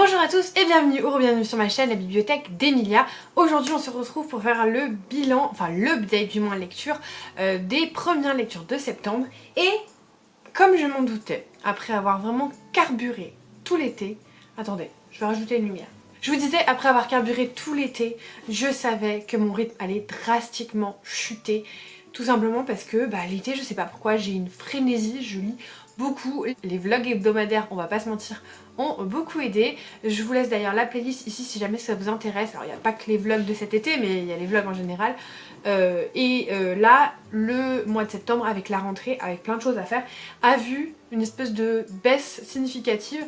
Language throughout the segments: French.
Bonjour à tous et bienvenue ou re-bienvenue sur ma chaîne La Bibliothèque d'Emilia. Aujourd'hui on se retrouve pour faire le bilan, enfin l'update du moins lecture des premières lectures de septembre. Et comme je m'en doutais, après avoir vraiment carburé tout l'été, attendez, je vais rajouter une lumière. Je vous disais, après avoir carburé tout l'été, je savais que mon rythme allait drastiquement chuter. Tout simplement parce que l'été, je sais pas pourquoi, j'ai une frénésie, je lis beaucoup. Les vlogs hebdomadaires, on va pas se mentir, ont beaucoup aidé. Je vous laisse d'ailleurs la playlist ici si jamais ça vous intéresse. Alors il n'y a pas que les vlogs de cet été, mais il y a les vlogs en général. Là, le mois de septembre, avec la rentrée, avec plein de choses à faire, a vu une espèce de baisse significative.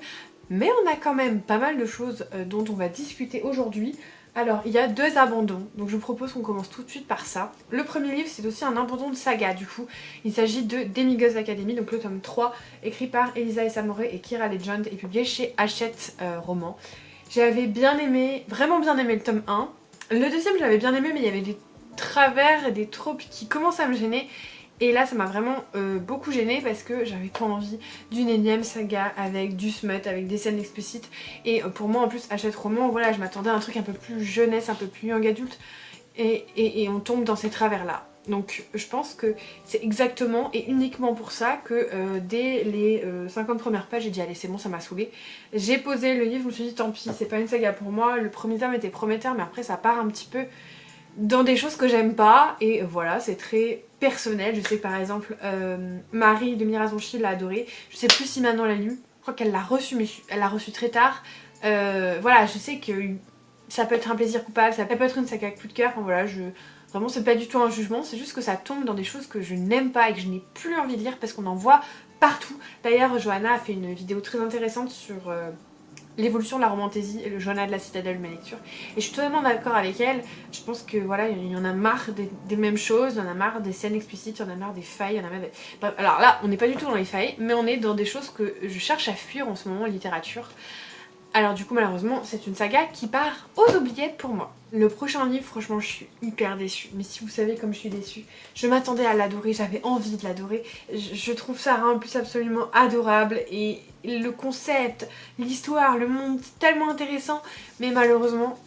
Mais on a quand même pas mal de choses dont on va discuter aujourd'hui. Alors, il y a 2 abandons, donc je vous propose qu'on commence tout de suite par ça. Le premier livre, c'est aussi un abandon de saga, du coup. Il s'agit de Demigirls Academy, donc le tome 3, écrit par Elisa Essamore et Kira Legend, et publié chez Hachette Roman. J'avais bien aimé, vraiment bien aimé le tome 1. Le deuxième, je l'avais bien aimé, mais il y avait des travers et des tropes qui commencent à me gêner. Et là ça m'a vraiment beaucoup gênée parce que j'avais pas envie d'une énième saga avec du smut, avec des scènes explicites. Et pour moi en plus Hachette Roman, voilà, je m'attendais à un truc un peu plus jeunesse, un peu plus young adulte. Et on tombe dans ces travers là. Donc je pense que c'est exactement et uniquement pour ça que dès les 50 premières pages j'ai dit allez c'est bon, ça m'a saoulée. J'ai posé le livre, je me suis dit tant pis, c'est pas une saga pour moi. Le premier tome était prometteur mais après ça part un petit peu dans des choses que j'aime pas, et voilà, c'est très personnel. Je sais que par exemple Marie de Mirazonchi l'a adoré, je sais plus si Manon l'a lu, je crois qu'elle l'a reçu mais elle l'a reçu très tard. Voilà, je sais que ça peut être un plaisir coupable, ça peut être une saga coup de cœur, enfin voilà, vraiment c'est pas du tout un jugement, c'est juste que ça tombe dans des choses que je n'aime pas et que je n'ai plus envie de lire parce qu'on en voit partout. D'ailleurs Johanna a fait une vidéo très intéressante sur l'évolution de la romantaisie et le journal de la citadelle de ma lecture. Et je suis totalement d'accord avec elle. Je pense que voilà, il y en a marre des mêmes choses, il y en a marre des scènes explicites, il y en a marre des failles, il y en a marre des... Bref, alors là, on n'est pas du tout dans les failles, mais on est dans des choses que je cherche à fuir en ce moment en littérature. Alors du coup malheureusement c'est une saga qui part aux oubliettes pour moi. Le prochain livre, franchement je suis hyper déçue, mais si vous savez comme je suis déçue, je m'attendais à l'adorer, j'avais envie de l'adorer, je trouve Sarah en plus absolument adorable et le concept, l'histoire, le monde tellement intéressant, mais malheureusement,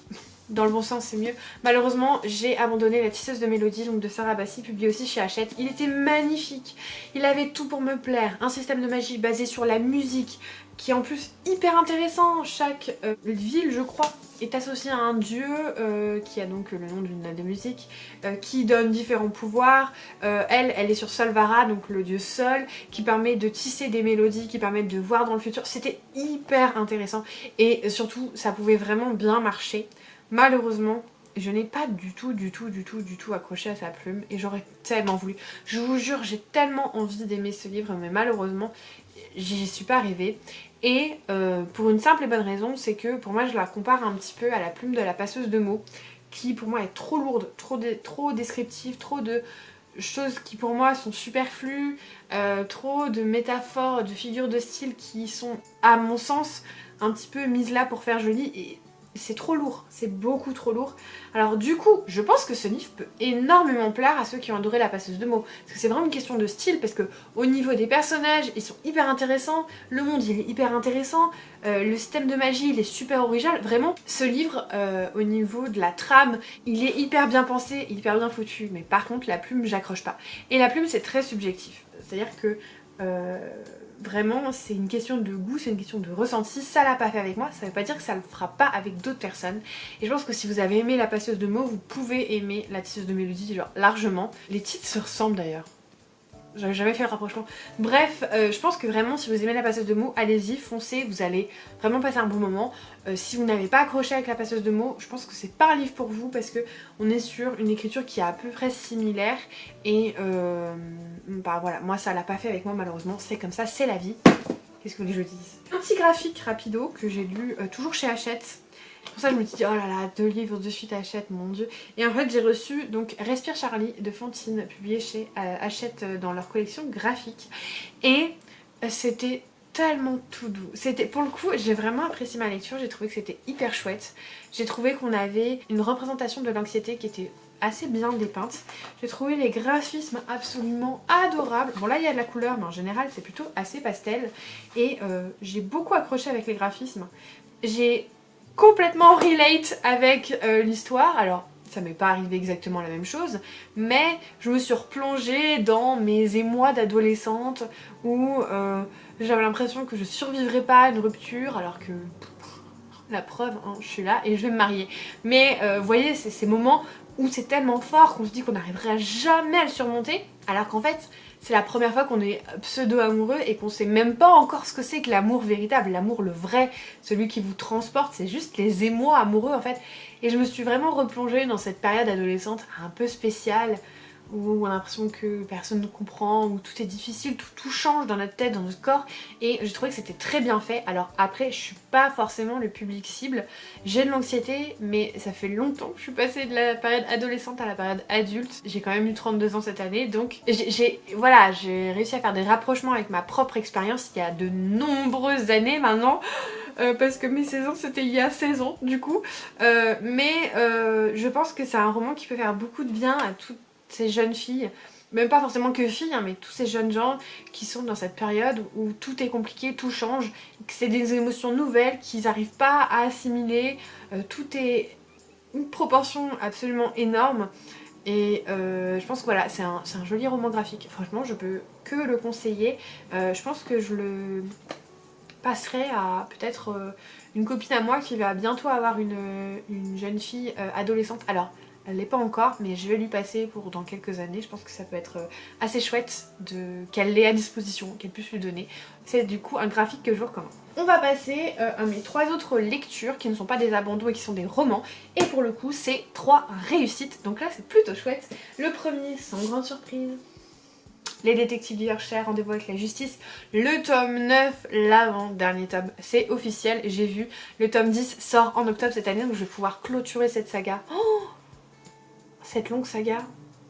dans le bon sens c'est mieux, malheureusement j'ai abandonné La Tisseuse de Mélodie, donc de Sarah Bassi, publié aussi chez Hachette. Il était magnifique, il avait tout pour me plaire, un système de magie basé sur la musique, qui est en plus hyper intéressant. Chaque ville, je crois, est associée à un dieu qui a donc le nom d'une note de musique, qui donne différents pouvoirs. Elle est sur Solvara, donc le dieu Sol, qui permet de tisser des mélodies, qui permettent de voir dans le futur. C'était hyper intéressant et surtout, ça pouvait vraiment bien marcher. Malheureusement, je n'ai pas du tout accroché à sa plume et j'aurais tellement voulu. Je vous jure, j'ai tellement envie d'aimer ce livre, mais malheureusement, j'y suis pas arrivée. Et pour une simple et bonne raison, c'est que pour moi je la compare un petit peu à la plume de la passeuse de mots, qui pour moi est trop lourde, trop descriptive, trop de choses qui pour moi sont superflues, trop de métaphores, de figures de style qui sont à mon sens un petit peu mises là pour faire joli, et c'est trop lourd, c'est beaucoup trop lourd. Alors du coup, je pense que ce livre peut énormément plaire à ceux qui ont adoré La Passeuse de mots. Parce que c'est vraiment une question de style, parce que au niveau des personnages, ils sont hyper intéressants, le monde il est hyper intéressant, le système de magie il est super original. Vraiment, ce livre, au niveau de la trame, il est hyper bien pensé, hyper bien foutu. Mais par contre, la plume, j'accroche pas. Et la plume, c'est très subjectif. C'est-à-dire que... vraiment c'est une question de goût, c'est une question de ressenti. Ça l'a pas fait avec moi, ça veut pas dire que ça le fera pas avec d'autres personnes. Et je pense que si vous avez aimé La Passeuse de mots, vous pouvez aimer La Tisseuse de Mélodie, genre largement. Les titres se ressemblent d'ailleurs. J'avais jamais fait le rapprochement. Bref, je pense que vraiment si vous aimez La Passeuse de mots, allez-y, foncez, vous allez vraiment passer un bon moment. Si vous n'avez pas accroché avec La Passeuse de mots, je pense que c'est pas un livre pour vous parce que on est sur une écriture qui est à peu près similaire. Et voilà, moi ça l'a pas fait avec moi malheureusement, c'est comme ça, c'est la vie. Qu'est-ce que vous voulez que je dise? Un petit graphique rapido que j'ai lu toujours chez Hachette. Pour ça je me suis dit oh là là, 2 livres de suite Hachette, mon dieu. Et en fait j'ai reçu donc Respire Charlie de Fantine, publié chez Hachette dans leur collection graphique. Et c'était tellement tout doux. C'était, pour le coup, j'ai vraiment apprécié ma lecture, j'ai trouvé que c'était hyper chouette. J'ai trouvé qu'on avait une représentation de l'anxiété qui était assez bien dépeinte. J'ai trouvé les graphismes absolument adorables. Bon là il y a de la couleur mais en général c'est plutôt assez pastel. Et j'ai beaucoup accroché avec les graphismes. j'ai complètement relate avec l'histoire. Alors ça m'est pas arrivé exactement la même chose, mais je me suis replongée dans mes émois d'adolescente où j'avais l'impression que je survivrais pas à une rupture alors que la preuve, hein, je suis là et je vais me marier. Mais vous voyez, c'est ces moments où c'est tellement fort qu'on se dit qu'on n'arriverait jamais à le surmonter, alors qu'en fait c'est la première fois qu'on est pseudo-amoureux et qu'on sait même pas encore ce que c'est que l'amour véritable, l'amour le vrai, celui qui vous transporte, c'est juste les émois amoureux en fait. Et je me suis vraiment replongée dans cette période adolescente un peu spéciale, où on a l'impression que personne ne comprend, où tout est difficile, tout change dans notre tête, dans notre corps, et j'ai trouvé que c'était très bien fait. Alors après, je suis pas forcément le public cible, j'ai de l'anxiété, mais ça fait longtemps que je suis passée de la période adolescente à la période adulte. J'ai quand même eu 32 ans cette année, donc j'ai réussi à faire des rapprochements avec ma propre expérience il y a de nombreuses années maintenant. Parce que mes 16 ans c'était il y a 16 ans du coup, je pense que c'est un roman qui peut faire beaucoup de bien à toutes ces jeunes filles, même pas forcément que filles, hein, mais tous ces jeunes gens qui sont dans cette période où tout est compliqué, tout change, que c'est des émotions nouvelles qu'ils n'arrivent pas à assimiler, tout est une proportion absolument énorme. Et je pense que voilà, c'est un joli roman graphique. Franchement, je peux que le conseiller. Je pense que je le passerai à peut-être une copine à moi qui va bientôt avoir une jeune fille adolescente. Alors, elle l'est pas encore, mais je vais lui passer pour dans quelques années. Je pense que ça peut être assez chouette qu'elle l'ait à disposition, qu'elle puisse lui donner. C'est du coup un graphique que je vous recommande. On va passer à mes 3 autres lectures qui ne sont pas des abandons et qui sont des romans. Et pour le coup, c'est 3 réussites. Donc là, c'est plutôt chouette. Le premier, sans grande surprise, Les détectives du Yorkshire, Rendez-vous avec la justice, le tome 9, l'avant-dernier tome, c'est officiel, j'ai vu. Le tome 10 sort en octobre cette année, donc je vais pouvoir clôturer cette saga. Oh, cette longue saga.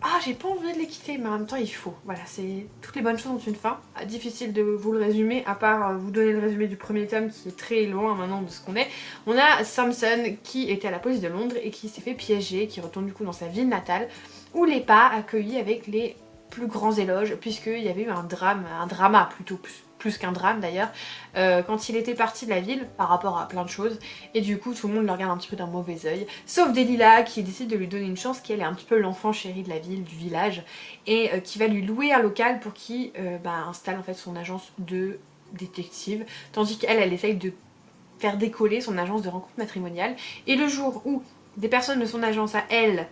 Ah, j'ai pas envie de les quitter, mais en même temps il faut. Voilà, c'est toutes les bonnes choses ont une fin. Difficile de vous le résumer, à part vous donner le résumé du premier tome qui est très loin maintenant de ce qu'on est. On a Samson qui était à la police de Londres et qui s'est fait piéger, qui retourne du coup dans sa ville natale, où les pas accueillis avec les plus grands éloges, puisqu'il y avait eu un drama plutôt, plus qu'un drame d'ailleurs, quand il était parti de la ville par rapport à plein de choses, et du coup tout le monde le regarde un petit peu d'un mauvais oeil, sauf Delilah qui décide de lui donner une chance, qui elle est un petit peu l'enfant chéri de la ville, du village, et qui va lui louer un local pour qu'il installe en fait son agence de détective, tandis qu'elle, elle essaye de faire décoller son agence de rencontre matrimoniale, et le jour où des personnes de son agence à elle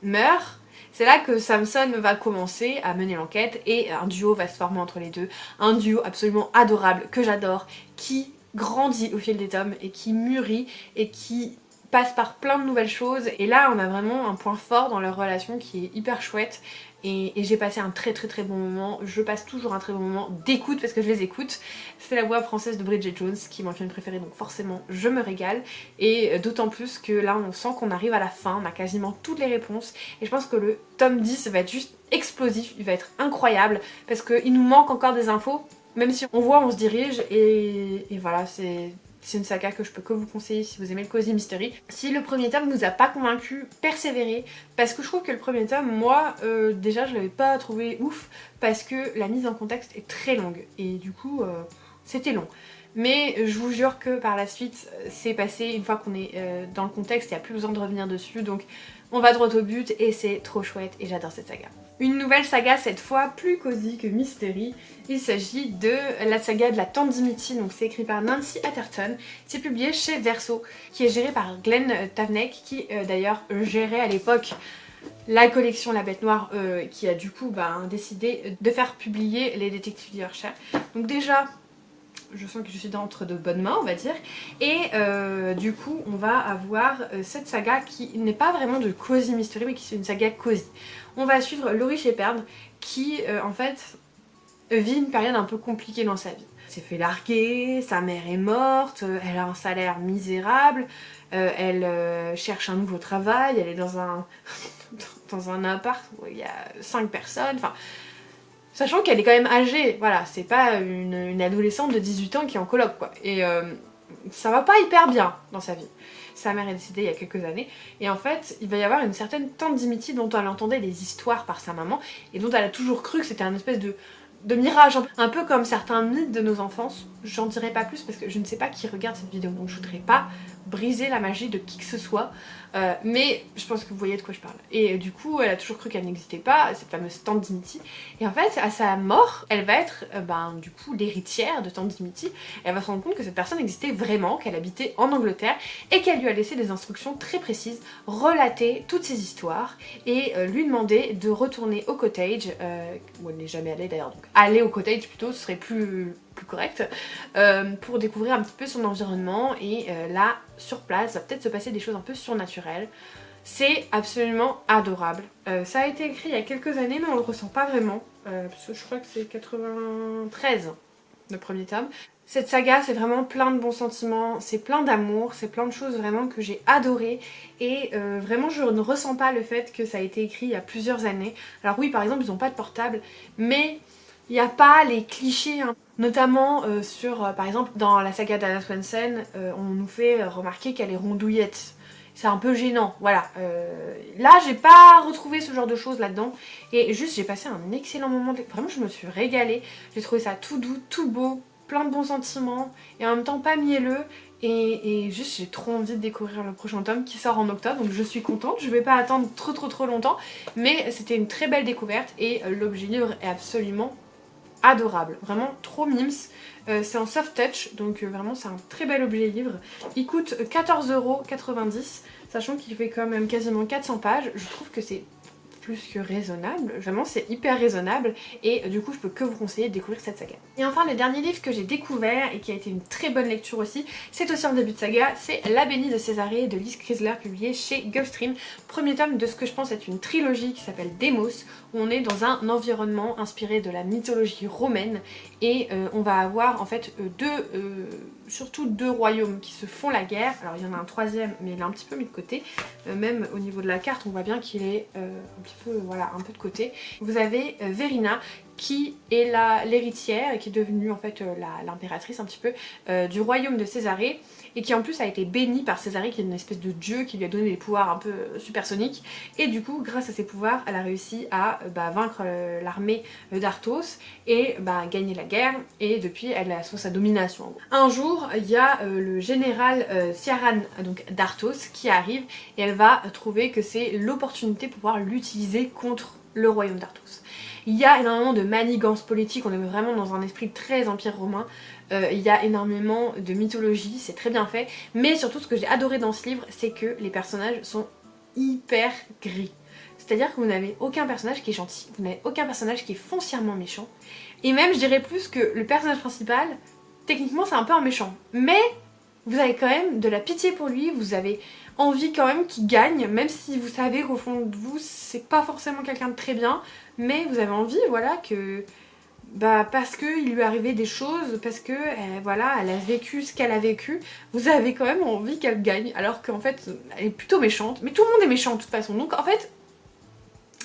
meurent, c'est là que Samson va commencer à mener l'enquête et un duo va se former entre les deux. Un duo absolument adorable, que j'adore, qui grandit au fil des tomes et qui mûrit et qui passe par plein de nouvelles choses. Et là, on a vraiment un point fort dans leur relation qui est hyper chouette. Et j'ai passé un très bon moment, je passe toujours un très bon moment d'écoute parce que je les écoute. C'est la voix française de Bridget Jones qui est mon film préféré, donc forcément je me régale. Et d'autant plus que là on sent qu'on arrive à la fin, on a quasiment toutes les réponses. Et je pense que le tome 10 va être juste explosif, il va être incroyable parce qu'il nous manque encore des infos. Même si on voit, on se dirige et voilà, c'est une saga que je peux que vous conseiller si vous aimez le cozy mystery. Si le premier tome vous a pas convaincu, persévérez, parce que je trouve que le premier tome, moi, déjà je l'avais pas trouvé ouf, parce que la mise en contexte est très longue, et du coup, c'était long. Mais je vous jure que par la suite, c'est passé, une fois qu'on est dans le contexte, il n'y a plus besoin de revenir dessus, donc on va droit au but, et c'est trop chouette, et j'adore cette saga. Une nouvelle saga, cette fois plus cosy que mystery. Il s'agit de la saga de la Tante Dimitri, donc c'est écrit par Nancy Atherton, c'est publié chez Verso, qui est géré par Glenn Tavnek, qui d'ailleurs gérait à l'époque la collection La Bête Noire, qui a du coup décidé de faire publier les détectives du Yorkshire. Donc déjà, je sens que je suis entre de bonnes mains, on va dire. Et du coup, on va avoir cette saga qui n'est pas vraiment de cozy mystery, mais qui est une saga cozy. On va suivre Laurie Shepard, qui en fait vit une période un peu compliquée dans sa vie. Elle s'est fait larguer, sa mère est morte, elle a un salaire misérable, elle cherche un nouveau travail, elle est dans un dans un appart où il y a 5 personnes, enfin... Sachant qu'elle est quand même âgée, voilà, c'est pas une adolescente de 18 ans qui est en coloc quoi. Et ça va pas hyper bien dans sa vie. Sa mère est décédée il y a quelques années, et en fait, il va y avoir une certaine tante Dimitri dont elle entendait des histoires par sa maman, et dont elle a toujours cru que c'était un espèce de mirage, un peu comme certains mythes de nos enfances, j'en dirai pas plus parce que je ne sais pas qui regarde cette vidéo, donc je voudrais pas briser la magie de qui que ce soit, mais je pense que vous voyez de quoi je parle. Et du coup elle a toujours cru qu'elle n'existait pas, cette fameuse Tante Dimity, et en fait à sa mort elle va être du coup l'héritière de Tante Dimity. Elle va se rendre compte que cette personne existait vraiment, qu'elle habitait en Angleterre et qu'elle lui a laissé des instructions très précises, relater toutes ces histoires et lui demander de retourner au cottage, où elle n'est jamais allée d'ailleurs, donc aller au cottage plutôt, ce serait plus correct, pour découvrir un petit peu son environnement. Et là sur place va peut-être se passer des choses un peu surnaturelles. C'est absolument adorable. Ça a été écrit il y a quelques années mais on le ressent pas vraiment, parce que je crois que c'est 93 le premier tome. Cette saga c'est vraiment plein de bons sentiments, c'est plein d'amour, c'est plein de choses vraiment que j'ai adoré, et vraiment je ne ressens pas le fait que ça a été écrit il y a plusieurs années. Alors oui, par exemple ils n'ont pas de portable, mais il n'y a pas les clichés, hein. Notamment par exemple dans la saga d'Anna Swanson, on nous fait remarquer qu'elle est rondouillette. C'est un peu gênant, voilà. Là j'ai pas retrouvé ce genre de choses là-dedans, et juste j'ai passé un excellent moment, vraiment je me suis régalée, j'ai trouvé ça tout doux, tout beau, plein de bons sentiments, et en même temps pas mielleux, et juste j'ai trop envie de découvrir le prochain tome qui sort en octobre, donc je suis contente, je vais pas attendre trop longtemps, mais c'était une très belle découverte, et l'objet livre est absolument adorable, vraiment trop mimes. C'est en soft touch, donc vraiment c'est un très bel objet livre. Il coûte 14,90 €, sachant qu'il fait quand même quasiment 400 pages. Je trouve que c'est plus que raisonnable, vraiment c'est hyper raisonnable, et du coup je peux que vous conseiller de découvrir cette saga. Et enfin le dernier livre que j'ai découvert et qui a été une très bonne lecture aussi, c'est aussi en début de saga, c'est La Bénie de Césarée de Liz Chrysler, publié chez Gulfstream. Premier tome de ce que je pense être une trilogie qui s'appelle Demos, où on est dans un environnement inspiré de la mythologie romaine, et on va avoir en fait surtout deux royaumes qui se font la guerre. Alors il y en a un troisième mais il est un petit peu mis de côté, même au niveau de la carte on voit bien qu'il est un petit peu, voilà, un peu de côté. Vous avez Verina qui est l'héritière et qui est devenue en fait l'impératrice un petit peu du royaume de Césarée, et qui en plus a été bénie par Césarée qui est une espèce de dieu qui lui a donné des pouvoirs un peu supersoniques, et du coup grâce à ses pouvoirs elle a réussi à vaincre l'armée d'Arthos et gagner la guerre, et depuis elle a sa domination. Un jour il y a le général Ciaran donc d'Arthos qui arrive, et elle va trouver que c'est l'opportunité pour pouvoir l'utiliser contre le royaume d'Arthos. Il y a énormément de manigances politiques, on est vraiment dans un esprit très empire romain, il y a énormément de mythologie, c'est très bien fait, mais surtout ce que j'ai adoré dans ce livre, c'est que les personnages sont hyper gris. C'est-à-dire que vous n'avez aucun personnage qui est gentil, vous n'avez aucun personnage qui est foncièrement méchant, et même je dirais plus que le personnage principal, techniquement c'est un peu un méchant, mais vous avez quand même de la pitié pour lui, vous avez envie quand même qu'il gagne, même si vous savez qu'au fond de vous c'est pas forcément quelqu'un de très bien, mais vous avez envie, voilà, que parce qu'il lui est arrivé des choses, parce que voilà, elle a vécu ce qu'elle a vécu, vous avez quand même envie qu'elle gagne, alors qu'en fait elle est plutôt méchante, mais tout le monde est méchant de toute façon, donc en fait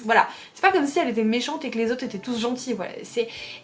voilà, c'est pas comme si elle était méchante et que les autres étaient tous gentils, voilà.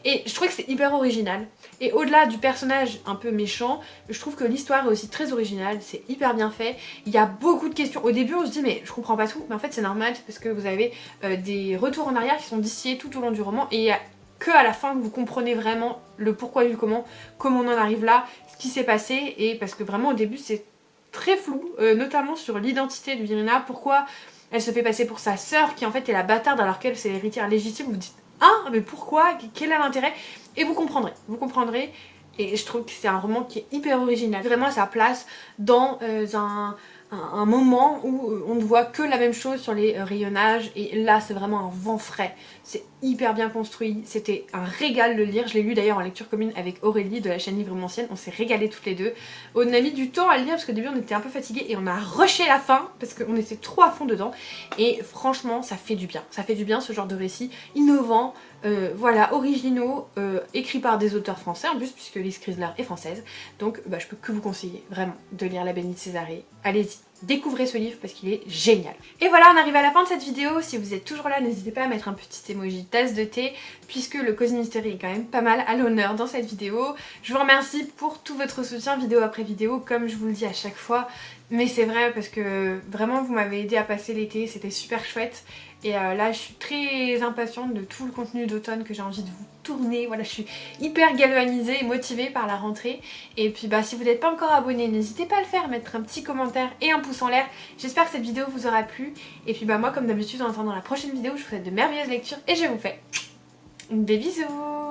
Et je trouve que c'est hyper original. Et au-delà du personnage un peu méchant, je trouve que l'histoire est aussi très originale, c'est hyper bien fait. Il y a beaucoup de questions. Au début on se dit mais je comprends pas tout, mais en fait c'est normal, c'est parce que vous avez des retours en arrière qui sont distillés tout au long du roman, et il y a que à la fin que vous comprenez vraiment le pourquoi du comment on en arrive là, ce qui s'est passé, et parce que vraiment au début c'est très flou, notamment sur l'identité de Verina, pourquoi elle se fait passer pour sa sœur qui en fait est la bâtarde alors qu'elle c'est l'héritière légitime. Vous vous dites ah mais pourquoi, quel est l'intérêt, et vous comprendrez, et je trouve que c'est un roman qui est hyper original, vraiment à sa place dans un moment où on ne voit que la même chose sur les rayonnages, et là c'est vraiment un vent frais, c'est hyper bien construit, c'était un régal de le lire. Je l'ai lu d'ailleurs en lecture commune avec Aurélie de la chaîne Livre-Ancienne, on s'est régalé toutes les deux, on a mis du temps à le lire parce qu'au début on était un peu fatigués et on a rushé la fin parce qu'on était trop à fond dedans, et franchement ça fait du bien ce genre de récit innovant, voilà, originaux, écrits par des auteurs français en plus puisque Liz Chrysler est française, donc je peux que vous conseiller vraiment de lire La Bénie de Césarée. Allez-y, découvrez ce livre parce qu'il est génial. Et voilà, on arrive à la fin de cette vidéo. Si vous êtes toujours là, n'hésitez pas à mettre un petit emoji tasse de thé, puisque le Cozy Mystery est quand même pas mal à l'honneur dans cette vidéo. Je vous remercie pour tout votre soutien vidéo après vidéo, comme je vous le dis à chaque fois, mais c'est vrai parce que vraiment vous m'avez aidé à passer l'été, c'était super chouette, et là je suis très impatiente de tout le contenu d'automne que j'ai envie de vous tourner. Voilà, je suis hyper galvanisée et motivée par la rentrée. Et puis bah si vous n'êtes pas encore abonné, n'hésitez pas à le faire, mettre un petit commentaire et un pouce en l'air. J'espère que cette vidéo vous aura plu. Et puis bah moi comme d'habitude en attendant la prochaine vidéo, je vous souhaite de merveilleuses lectures et je vous fais des bisous.